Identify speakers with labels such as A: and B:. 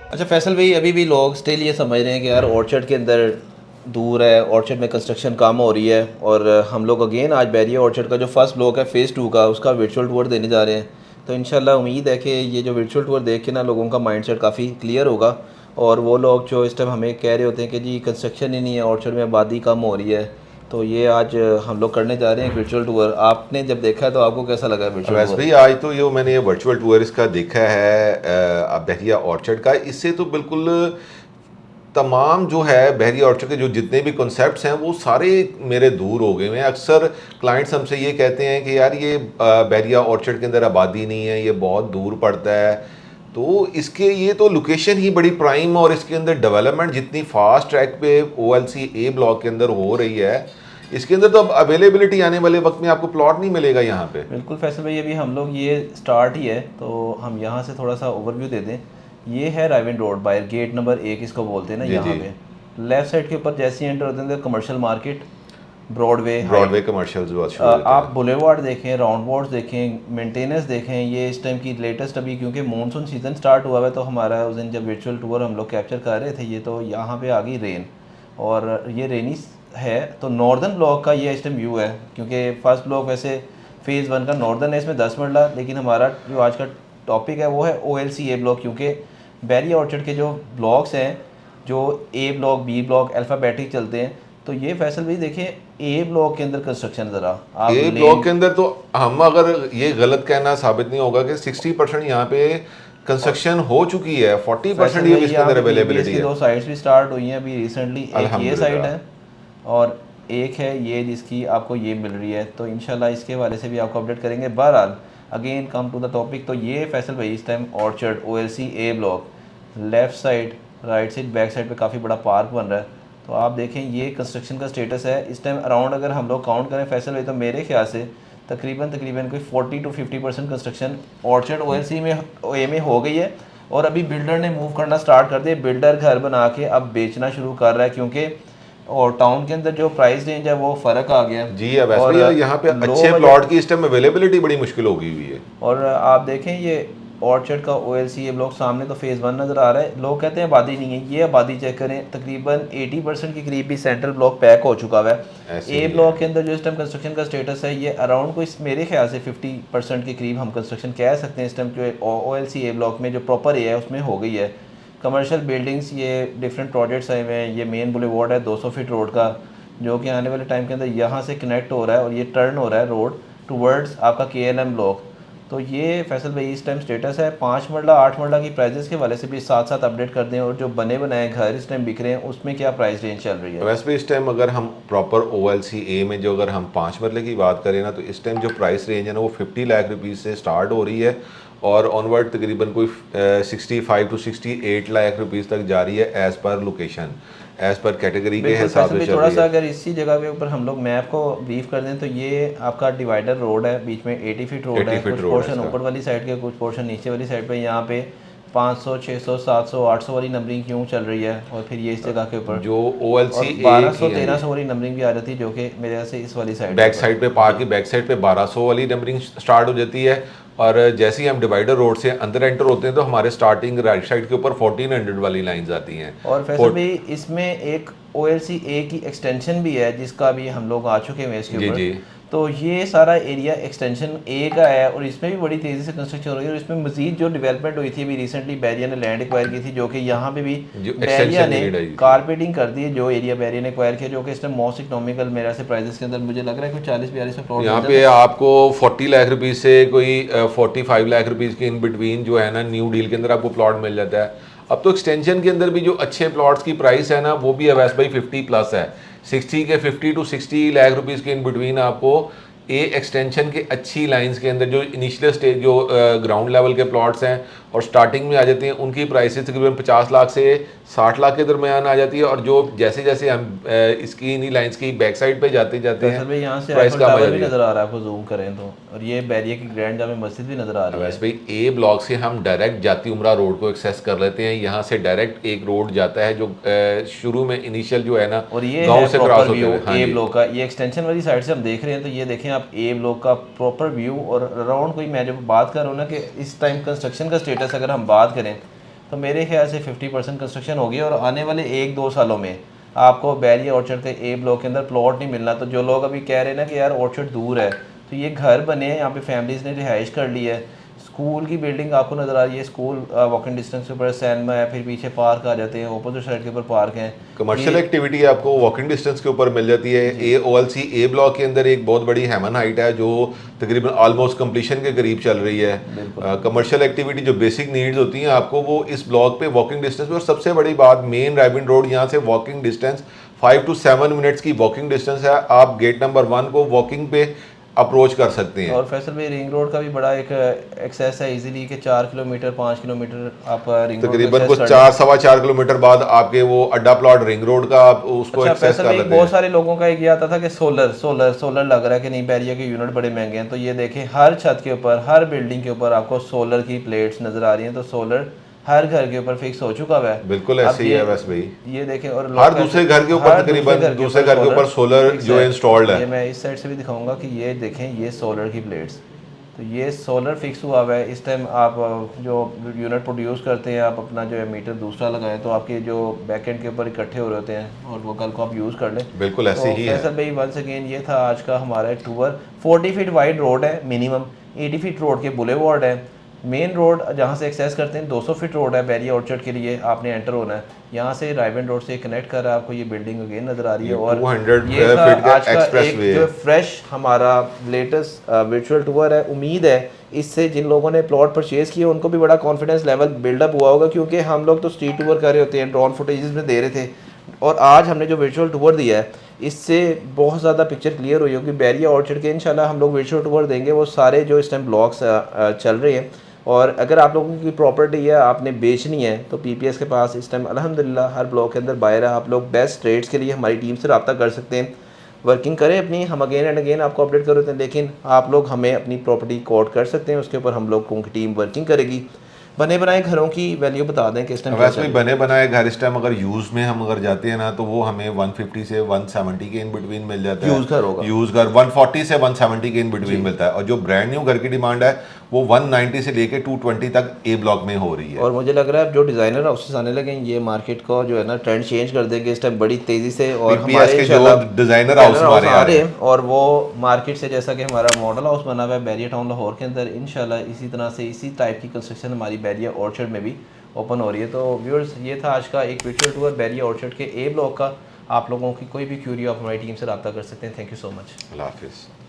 A: अच्छा फैसल भाई, अभी भी लोग स्टिल ये समझ रहे हैं कि यार ऑर्चर्ड के अंदर दूर है, ऑर्चर्ड में कंस्ट्रक्शन कम हो रही है। और हम लोग अगेन आज बैरिया ऑर्चर्ड का जो फर्स्ट ब्लॉक है फ़ेज़ 2 का, उसका वर्चुअल टूर देने जा रहे हैं। तो इंशाल्लाह उम्मीद है कि ये जो वर्चुअल टूर देख के ना लोगों का माइंडसेट काफ़ी क्लियर होगा। और वो लोग जो इस टाइम हमें कह रहे होते हैं कि जी कंस्ट्रक्शन ही नहीं है, ऑर्चर्ड में आबादी कम हो रही है, तो ये आज हम लोग करने जा रहे हैं वर्चुअल टूर। आपने जब देखा है तो आपको कैसा लगा वर्चुअल
B: वैसे
A: टूर?
B: भाई आज तो ये मैंने ये वर्चुअल टूर इसका देखा है बहरिया ऑर्चर्ड का। इससे तो बिल्कुल तमाम जो है बहरिया ऑर्चर्ड के जो जितने भी कॉन्सेप्ट्स हैं वो सारे मेरे दूर हो गए हैं। अक्सर क्लाइंट्स हमसे ये कहते हैं कि यार ये बहरिया ऑर्चर्ड के अंदर आबादी नहीं है, ये बहुत दूर पड़ता है। तो इसके ये तो लोकेशन ही बड़ी प्राइम, और इसके अंदर डेवलपमेंट जितनी फास्ट ट्रैक पे OLC ए ब्लॉक के अंदर हो रही है, इसके अंदर तो अब अवेलेबिलिटी आने वाले वक्त में आपको प्लॉट नहीं मिलेगा यहाँ पे।
A: बिल्कुल फैसल भाई, अभी हम लोग ये स्टार्ट ही है तो हम यहाँ से थोड़ा सा ओवरव्यू दे दें। ये है राइविन रोड बाहर, गेट नंबर 1 इसको बोलते हैं ना
B: जी
A: यहाँ
B: जी।
A: पे। लेफ्ट साइड के ऊपर जैसे ही एंटर होते हैं तो commercial market, Broadway
B: Broadway
A: height.
B: Commercial जो शुरू हो जाता
A: आप
B: है।
A: बुलेवार्ड देखें, राउंड बोर्ड देखें, मेंटेनेंस देखें। ये इस टाइम की लेटेस्ट, अभी क्योंकि मानसून सीज़न स्टार्ट हुआ है तो हमारा उस दिन जब वर्चुअल टूर हम लोग कैप्चर कर रहे थे, ये तो यहाँ पे आ गई रेन, और ये रेनी है। तो नॉर्दर्न ब्लॉक का ये इस टाइम व्यू है, क्योंकि फर्स्ट ब्लॉक वैसे फ़ेज़ 1 का नॉर्दर्न है, इसमें 10 मरला, लेकिन हमारा जो आज का टॉपिक है वो है OLC ए ब्लॉक। क्योंकि बैरिया ऑर्चर्ड के जो ब्लॉक्स हैं, जो ए ब्लॉक, बी ब्लॉक अल्फ़ाबेटिक चलते हैं, तो ये फैसल भी देखें ए ब्लॉक के अंदर कंस्ट्रक्शन ज़रा आप
B: ए ब्लॉक
A: लेन।
B: के अंदर तो हम अगर ये गलत कहना साबित नहीं होगा कि 60% यहाँ पे कंस्ट्रक्शन हो चुकी है, 40%
A: फैसल
B: ये
A: भाई
B: भी इसके
A: यहाँ
B: अंदर
A: पे PBS
B: अवेलेबिलिटी
A: की
B: है।
A: 2 साइट्स भी स्टार्ट हुई हैं अभी रिसेंटली। एक ये साइट
B: अल्हम्दुलिल्लाह।
A: है और एक है ये जिसकी आपको ये मिल रही है। तो इंशाल्लाह इसके हवाले से भी आपको अपडेट करेंगे। बहरहाल again come to the topic, तो ये फैसल भाई इस time orchard OLC A block, left side, right side, back side पे काफ़ी बड़ा पार्क बन रहा है। तो आप देखें ये कंस्ट्रक्शन का स्टेटस है इस टाइम अराउंड, अगर हम लोग काउंट करें फैसल भाई, तो मेरे ख्याल से तकरीबन तकरीबन कोई 40 to 50% कंस्ट्रक्शन ऑर्चर्ड OLC में ए में हो गई है। और अभी बिल्डर ने मूव करना स्टार्ट कर दिया। बिल्डर घर बना के अब बेचना शुरू कर रहा है, क्योंकि और टाउन के अंदर जो प्राइस रेंज है वो फ़र्क आ गया।
B: जी है वैसे
A: और
B: भैया, यहाँ पे
A: लो
B: अच्छे प्लॉट
A: बजट,
B: की इस टाइम अवेलेबिलिटी बड़ी मुश्किल हो गई हुई है।
A: और आप देखें ये ऑर्चर्ड का OLC ये ब्लॉक सामने तो फ़ेज़ 1 नज़र आ रहा है। लोग कहते हैं आबादी नहीं है, ये आबादी चेक करें, तकरीबन 80% के करीब भी सेंट्रल ब्लॉक पैक हो चुका हुआ है।
B: ऐसे
A: ए
B: ही है।
A: ब्लॉक के अंदर जो इस टाइम कंस्ट्रक्शन का स्टेटस है, ये अराउंड कोई मेरे ख्याल से 50% के करीब हम कंस्ट्रक्शन कह सकते हैं इस टाइम जो OLC ए ब्लॉक में जो प्रॉपर ए है उसमें हो गई है। कमर्शियल बिल्डिंग्स, ये डिफरेंट प्रोजेक्ट्स आए हुए हैं। ये मेन बुलेवार्ड है 200 फीट रोड का, जो कि आने वाले टाइम के अंदर यहाँ से कनेक्ट हो रहा है और ये टर्न हो रहा है रोड टूवर्ड्स आपका KLM ब्लॉक। तो ये फैसल भाई इस टाइम स्टेटस है। 5 मरला 8 मरला की प्राइजेस के वाले से भी साथ साथ अपडेट कर दें, और जो बने बनाए घर इस टाइम बिक रहे हैं उसमें क्या प्राइस रेंज चल रही है।
B: वैसे भी इस टाइम अगर हम प्रॉपर OLC ए में जो अगर हम 5 मरले की बात करें ना, तो इस टाइम जो प्राइस रेंज है ना वो 50 लाख रुपीज़ से स्टार्ट हो रही है, और ऑनवर्ड तकरीबन कोई 65 to 68 लाख रुपीज़ तक जा रही है, as per location, as per category के
A: बिल्कुल
B: हिसाब
A: फैसल
B: से
A: भी
B: चल
A: थोड़ा
B: रही
A: सा
B: है।
A: अगर इसी जगह के ऊपर हम लोग मैप को ब्रीफ कर दें, तो ये आपका डिवाइडर रोड है, बीच में 80 फीट रोड
B: 80
A: है।
B: फीट
A: कुछ
B: रोड है
A: पोर्शन
B: इसका।
A: ऊपर वाली साइड के, कुछ पोर्शन नीचे वाली साइड पे। यहाँ पे 500 600 700 800 वाली नंबरिंग क्यों चल रही है, और फिर ये इस जगह के ऊपर
B: जो OLC
A: और
B: ए
A: 1200
B: की है,
A: 1300 वाली नंबरिंग भी आ जाती है, जो कि मेरे ख्याल से इस वाली साइड के
B: बैक
A: ऊपर।
B: साइड पे पार्क की
A: जी।
B: बैक साइड पे 1200 वाली नंबरिंग स्टार्ट हो जाती है, और जैसे ही हम डिवाइडर रोड से अंदर एंटर होते हैं तो हमारे स्टार्टिंग राइट साइड के ऊपर 1400 वाली लाइंस आती हैं।
A: और फैसल भाई इसमें एक OLC ए की एक्सटेंशन भी है, जिसका भी हम लोग आ चुके हैं इसके
B: जी
A: ऊपर।
B: जी।
A: तो ये सारा एरिया एक्सटेंशन ए का है, और इसमें भी बड़ी तेज़ी से कंस्ट्रक्शन हो रही है। और इसमें मजीद जो डेवलपमेंट हुई थी, अभी रिसेंटली बैरिया ने लैंड एक्वायर की थी, जो कि यहाँ पे भी
B: जो
A: बैरिया
B: एक्सटेंशन
A: ने
B: नीड आई थी।
A: कारपेटिंग कर दी है। जो एरिया बैरिया ने एक्वायर किया, जो कि इस टाइम मोस्ट इकोनॉमिकल मेरे से प्राइजेस के अंदर मुझे लग रहा है कुछ 40-42 में प्लॉट
B: यहाँ
A: मिल
B: पे
A: जाता है।
B: आपको 40 लाख रुपीज़ से कोई 45 लाख रुपीज़ के इन बिटवीन जो है ना न्यू डील के अंदर आपको प्लॉट मिल जाता है। अब तो एक्सटेंशन के अंदर भी जो अच्छे प्लॉट्स की प्राइस है ना वो भी अवैस भाई 50 प्लस है। 50 to 60 लाख रुपीज़ के इन बिटवीन आपको ए एक्सटेंशन के अच्छी लाइंस के अंदर जो इनिशियल स्टेज जो ग्राउंड लेवल के प्लॉट्स हैं और स्टार्टिंग में आ जाती हैं, उनकी प्राइसेस तकरीबन 50 लाख से 60 लाख के दरमियान आ जाती है। और जो जैसे जैसे हम इसकी इन्हीं लाइंस की बैक साइड पे जाते जाते हैं
A: फैसल भाई यहाँ से
B: प्राइस
A: आईफल
B: कम आ
A: टावर भी
B: जाती है।
A: नज़र आ रहा है आपको जूम करें तो, और ये बैरिया की ग्रैंड जामे मस्जिद भी नज़र आ रही
B: वैसे
A: है।
B: भाई ए ब्लॉक से हम डायरेक्ट जाती उमरा रोड को एक्सेस कर लेते हैं। यहाँ से डायरेक्ट एक रोड जाता है जो शुरू में इनिशियल जो है ना
A: और ये
B: गांव
A: है
B: से क्रॉस
A: प्रॉपर
B: होते
A: व्यू
B: हुए। हाँ
A: ए
B: जी।
A: ब्लॉक का। ये एक्सटेंशन वाली साइड से हम देख रहे हैं, तो ये देखें आप ए ब्लॉक का प्रॉपर व्यू। और अराउंड कोई मैं जब बात कर रहा हूँ ना कि इस टाइम कंस्ट्रक्शन का स्टेटस स्टेटस अगर हम बात करें तो मेरे ख्याल से 50% कंस्ट्रक्शन होगी और आने वाले 1-2 सालों में आपको बैरिया ऑर्चर्ड के ए ब्लॉक के अंदर प्लॉट नहीं मिलना। तो जो लोग अभी कह रहे हैं ना कि यार ऑर्चर्ड दूर है, तो ये घर बने हैं, यहाँ पे फैमिलीज़ ने रिहाइश कर ली है, स्कूल की बिल्डिंग आपको नज़र आ रही है, स्कूल वॉकिंग डिस्टेंस के ऊपर सैनमा है, फिर पीछे पार्क आ जाते हैं, ऑपोजिट साइड के ऊपर पार्क हैं,
B: कमर्शियल एक्टिविटी आपको वॉकिंग डिस्टेंस के ऊपर मिल जाती है। OLC ए ब्लॉक के अंदर एक बहुत बड़ी हेमन हाइट है जो तकरीबन ऑलमोस्ट कंप्लीशन के करीब चल रही है। कमर्शियल एक्टिविटी जो बेसिक नीड्स होती हैं आपको वो इस ब्लॉक पे वॉकिंग डिस्टेंस पे, और सबसे बड़ी बात मेन राइविंड रोड यहाँ से वॉकिंग डिस्टेंस 5 to 7 मिनट्स की वॉकिंग डिस्टेंस है। आप गेट नंबर 1 को वॉकिंग पे अप्रोच कर सकते हैं।
A: और फैसल भाई रिंग रोड का भी बड़ा एक एक्सेस है इजीली कि 4 किलोमीटर 5 किलोमीटर आप रिंग रोड
B: तकरीबन कुछ 4-4.25 किलोमीटर बाद आपके वो अड्डा प्लॉट रिंग रोड का आप उसको एक्सेस कर लेते हैं।
A: बहुत सारे लोगों का एक ये आता था कि सोलर लग रहा है कि नहीं, बैरिया के यूनिट बड़े महंगे हैं, तो ये देखें हर छत के ऊपर, हर बिल्डिंग के ऊपर आपको सोलर की प्लेट्स नजर आ रही हैं। तो सोलर हर घर के ऊपर फिक्स हो चुका हुआ है।
B: बिल्कुल ऐसे ही है वैसे भाई,
A: ये देखें, और
B: हर दूसरे घर के ऊपर तकरीबन दूसरे घर के ऊपर सोलर जो इंस्टॉल्ड है।
A: ये मैं इस साइड से भी दिखाऊंगा कि ये देखें, ये सोलर की प्लेट्स, तो ये सोलर फिक्स हुआ हुआ है। इस टाइम आप जो यूनिट प्रोड्यूस करते हैं, आप अपना जो है मीटर दूसरा लगाएं तो आपके जो बैक एंड के ऊपर इकट्ठे हो रहे होते हैं और वो कल को आप यूज़ कर लें।
B: बिल्कुल ऐसे ही है।
A: फैसल भाई वंस अगेन ये था आज का हमारा एक टूर। 40 फीट वाइड रोड है मिनिमम, 80 फीट रोड के बुलेवार्ड है। मेन रोड जहाँ से एक्सेस करते हैं 200 फीट रोड है बैरिया ऑर्चर्ड के लिए, आपने एंटर होना है। यहाँ से राइवेंड रोड से कनेक्ट कर रहा है, आपको ये बिल्डिंग अगेन नज़र आ रही है। और
B: 200
A: ये था
B: फीट का
A: आज का
B: एक्सप्रेस
A: एक
B: वे
A: जो फ्रेश हमारा लेटेस्ट वर्चुअल टूर है। उम्मीद है इससे जिन लोगों ने प्लॉट परचेज़ किए उनको भी बड़ा कॉन्फिडेंस लेवल बिल्डअप हुआ होगा, क्योंकि हम लोग तो स्ट्रीट टूर कर रहे होते हैं, ड्रोन फुटेजेस में दे रहे थे, और आज हमने जो वर्चुअल टूर दिया है इससे बहुत ज़्यादा पिक्चर क्लियर हुई होगी बैरिया ऑर्चर्ड के। इंशाल्लाह हम लोग वर्चुअल टूर देंगे वो सारे जो इस टाइम ब्लॉक्स चल रहे हैं। और अगर आप लोगों की प्रॉपर्टी है आपने बेचनी है तो PPS के पास इस टाइम अल्हम्दुलिल्लाह हर ब्लॉक के अंदर बायर है। आप लोग बेस्ट रेट्स के लिए हमारी टीम से रब्ता कर सकते हैं, वर्किंग करें अपनी, हम अगेन एंड अगेन आपको अपडेट कर देते हैं, लेकिन आप लोग हमें अपनी प्रॉपर्टी कोट कर सकते हैं, उसके ऊपर हम लोगों की टीम वर्किंग करेगी। बने बनाए घरों की वैल्यू बता दें कि इस टाइम
B: वैसे भी बने बनाए घर इस टाइम अगर यूज़ में हम अगर जाते हैं ना तो वो हमें 150 से 170 के इन बिटवीन मिल जाता है।
A: यूज़ घर होगा,
B: यूज़ घर 140 से 170 के इन बिटवीन मिलता है, और जो ब्रांड न्यू घर की डिमांड है वो 190 से लेके 220 तक ए ब्लॉक में हो रही है।
A: और मुझे लग रहा है जो डिज़ाइनर हाउसेस आने लगे ये मार्केट को जो है ना ट्रेंड चेंज कर देंगे इस टाइम बड़ी तेज़ी से। और
B: हमारे के जो डिज़ाइनर हाउस हमारे आ रहे हैं
A: और वो मार्केट से जैसा कि हमारा मॉडल हाउस बना हुआ है बैरिया टाउन लाहौर के अंदर, इंशाल्लाह इसी तरह से इसी टाइप की कंस्ट्रक्शन हमारी बैरिया ऑर्चर्ड में भी ओपन हो रही है। तो व्यूअर्स ये था आज का एक वर्चुअल टूर बैरिया ऑर्चर्ड के ए ब्लॉक का। आप लोगों की कोई भी क्यूरी आप हमारी टीम से रब्ता कर सकते हैं। Thank you so much.
B: अल्लाह हाफिज़।